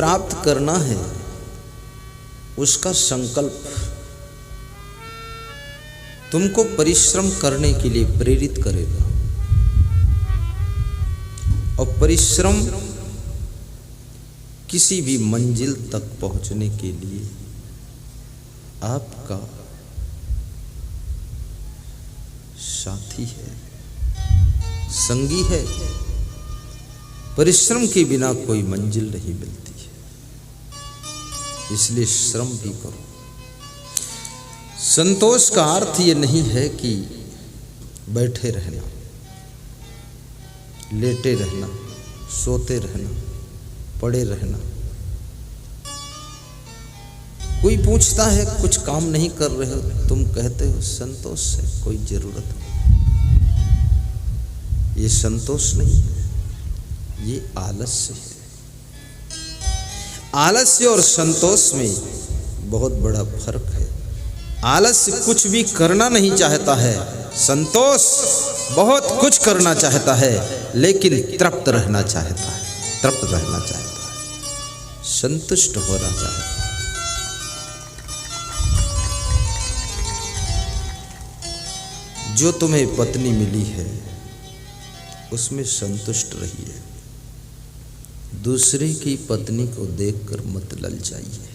प्राप्त करना है उसका संकल्प तुमको परिश्रम करने के लिए प्रेरित करेगा। और परिश्रम किसी भी मंजिल तक पहुंचने के लिए आपका साथी है, संगी है। परिश्रम के बिना कोई मंजिल नहीं मिलती है, इसलिए श्रम भी करो। संतोष का अर्थ ये नहीं है कि बैठे रहना, लेटे रहना, सोते रहना, पड़े रहना। कोई पूछता है कुछ काम नहीं कर रहे हो, तुम कहते हो संतोष से कोई जरूरत नहीं। ये संतोष नहीं है, ये आलस्य है। आलस्य और संतोष में बहुत बड़ा फर्क है। आलस्य कुछ भी करना नहीं चाहता है, संतोष बहुत कुछ करना चाहता है लेकिन तृप्त रहना चाहता है, तृप्त रहना चाहता है, संतुष्ट होना चाहता है। जो तुम्हें पत्नी मिली है उसमें संतुष्ट रहिए। दूसरे की पत्नी को देखकर मत ललचाइए,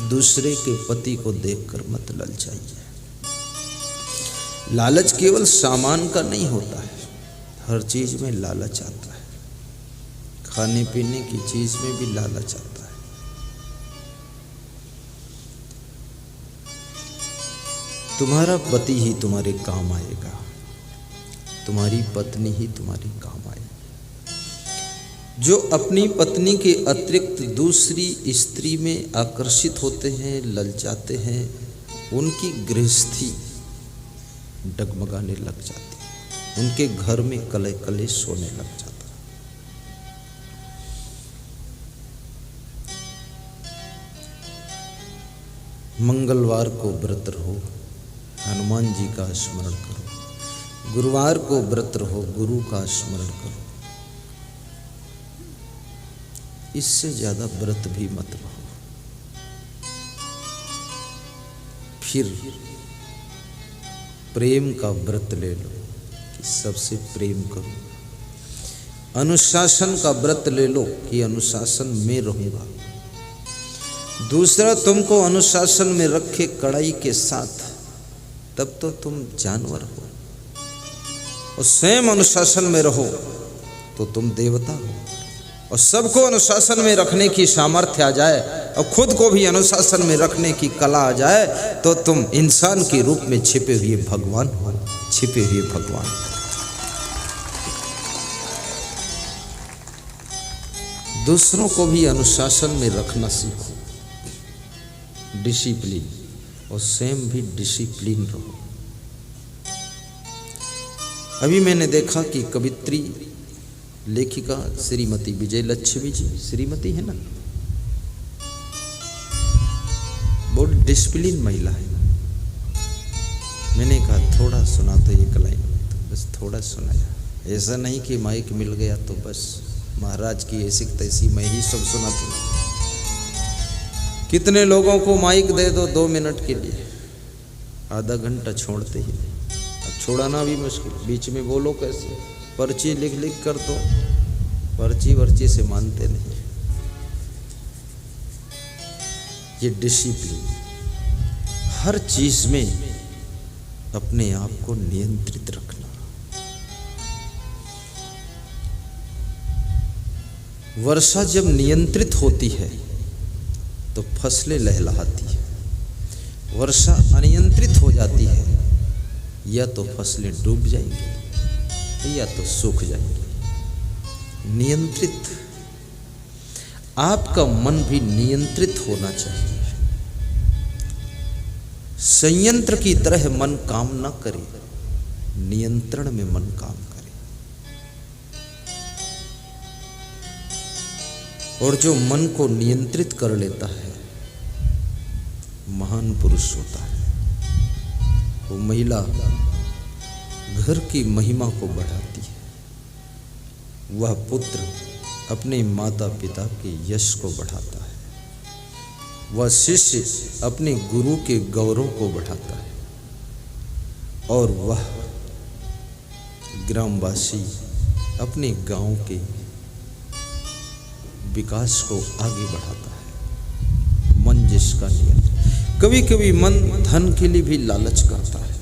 दूसरे के पति को देखकर मत ललचाइए। लालच केवल सामान का नहीं होता है, हर चीज में लालच आता है। खाने पीने की चीज में भी लालच आता है। तुम्हारा पति ही तुम्हारे काम आएगा, तुम्हारी पत्नी ही तुम्हारे काम आएगी। जो अपनी पत्नी के अतिरिक्त दूसरी स्त्री में आकर्षित होते हैं, ललचाते हैं, उनकी गृहस्थी डगमगाने लग जाती है, उनके घर में कले कलेश होने लग जाता है। मंगलवार को व्रत रहो, हनुमान जी का स्मरण करो। गुरुवार को व्रत रहो, गुरु का स्मरण करो। इससे ज्यादा व्रत भी मत रहो। फिर प्रेम का व्रत ले लो कि सबसे प्रेम करो। अनुशासन का व्रत ले लो कि अनुशासन में रहूंगा। दूसरा तुमको अनुशासन में रखे कड़ाई के साथ, तब तो तुम जानवर हो। और स्वयं अनुशासन में रहो तो तुम देवता हो। और सबको अनुशासन में रखने की सामर्थ्य आ जाए और खुद को भी अनुशासन में रखने की कला आ जाए तो तुम इंसान के रूप में छिपे हुए भगवान हो, छिपे हुए भगवान। दूसरों को भी अनुशासन में रखना सीखो, डिसिप्लिन, और स्वयं भी डिसिप्लिन रहो। अभी मैंने देखा कि कवित्री लेखिका श्रीमती विजयलक्ष्मी जी, श्रीमती है ना, बहुत डिसिप्लिन महिला है। मैंने कहा थोड़ा सुना तो एक लाइन, तो बस थोड़ा सुनाया। ऐसा नहीं कि माइक मिल गया तो बस महाराज की ऐसी तैसी मैं ही सब सुना दूं। कितने लोगों को माइक दे दो 2 मिनट के लिए, आधा घंटा छोड़ते ही नहीं। अब छोड़ाना भी मुश्किल, बीच में बोलो कैसे? पर्ची लिख लिख कर तो पर्ची वर्ची से मानते नहीं। ये डिसिप्लिन, हर चीज में अपने आप को नियंत्रित रखना। वर्षा जब नियंत्रित होती है तो फसलें लहलहाती है। वर्षा अनियंत्रित हो जाती है, या तो फसलें डूब जाएंगी या तो सूख जाएंगी। नियंत्रित, आपका मन भी नियंत्रित होना चाहिए। संयंत्र की तरह मन काम न करे, नियंत्रण में मन काम करे। और जो मन को नियंत्रित कर लेता है महान पुरुष होता है। वो महिला घर की महिमा को बढ़ाती है। वह पुत्र अपने माता पिता के यश को बढ़ाता है, वह शिष्य अपने गुरु के गौरव को बढ़ाता है, और वह ग्रामवासी अपने गांव के विकास को आगे बढ़ाता है। मन जिसका नियत। कभी कभी मन धन के लिए भी लालच करता है,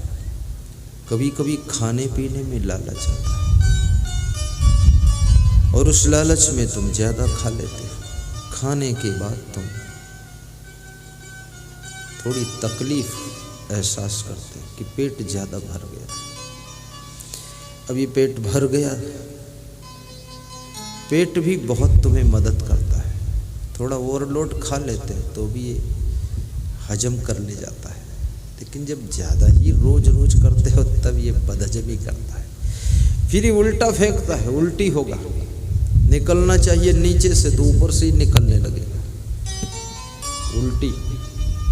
कभी कभी खाने पीने में लालच आता है, और उस लालच में तुम ज्यादा खा लेते हो। खाने के बाद तुम थोड़ी तकलीफ एहसास करते कि पेट ज्यादा भर गया। अब ये पेट भर गया, पेट भी बहुत तुम्हें मदद करता है। थोड़ा ओवरलोड खा लेते हैं तो भी ये हजम कर ले जाता है, लेकिन जब ज़्यादा ही रोज रोज करते हो तब ये बदहजमी करता है, फिर ये उल्टा फेंकता है। उल्टी होगा, निकलना चाहिए नीचे से तो ऊपर से ही निकलने लगेगा। उल्टी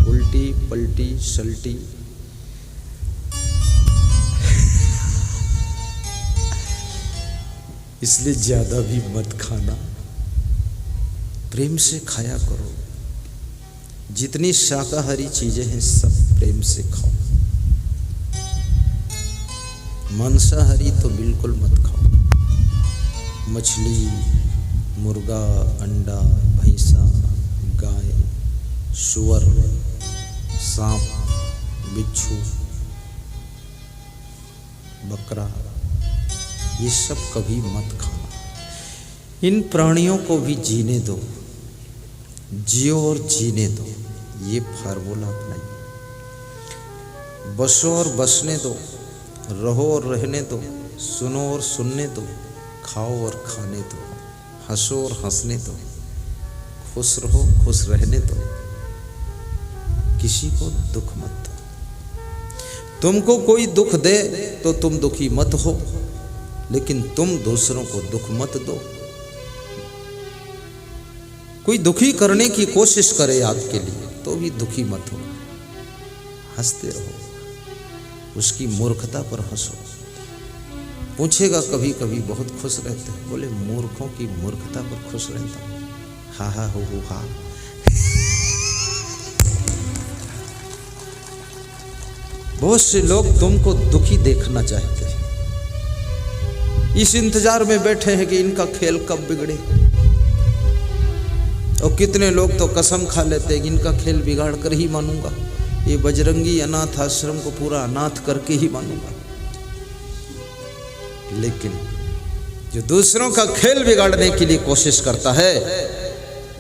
उल्टी पलटी सल्टी। इसलिए ज़्यादा भी मत खाना, प्रेम से खाया करो। जितनी शाकाहारी चीजें हैं सब प्रेम से खाओ, मांसाहारी तो बिल्कुल मत खाओ। मछली, मुर्गा, अंडा, भैंसा, गाय, सुअर, सांप, बिच्छू, बकरा, ये सब कभी मत खाना। इन प्राणियों को भी जीने दो, जियो और जीने दो, ये फार्मूला अपनाइए। बसो और बसने दो, रहो और रहने दो, सुनो और सुनने दो, खाओ और खाने दो, हंसो और हंसने दो, खुश रहो, खुश रहने दो, किसी को दुख मत दो। तुमको कोई दुख दे तो तुम दुखी मत हो, लेकिन तुम दूसरों को दुख मत दो। कोई दुखी करने की कोशिश करे आपके लिए तो भी दुखी मत हो, हंसते रहो, उसकी मूर्खता पर हंसो। पूछेगा कभी कभी बहुत खुश रहते हैं, बोले मूर्खों की मूर्खता पर खुश रहता हूं, हा हा हो हा। बहुत से लोग तुमको दुखी देखना चाहते हैं, इस इंतजार में बैठे हैं कि इनका खेल कब बिगड़े। और कितने लोग तो कसम खा लेते हैं कि इनका खेल बिगाड़ कर ही मानूंगा, ये बजरंगी अनाथ आश्रम को पूरा अनाथ करके ही मानूंगा। लेकिन जो दूसरों का खेल बिगाड़ने के लिए कोशिश करता है,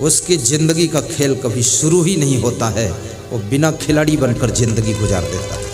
उसकी जिंदगी का खेल कभी शुरू ही नहीं होता है, वो बिना खिलाड़ी बनकर जिंदगी गुजार देता है।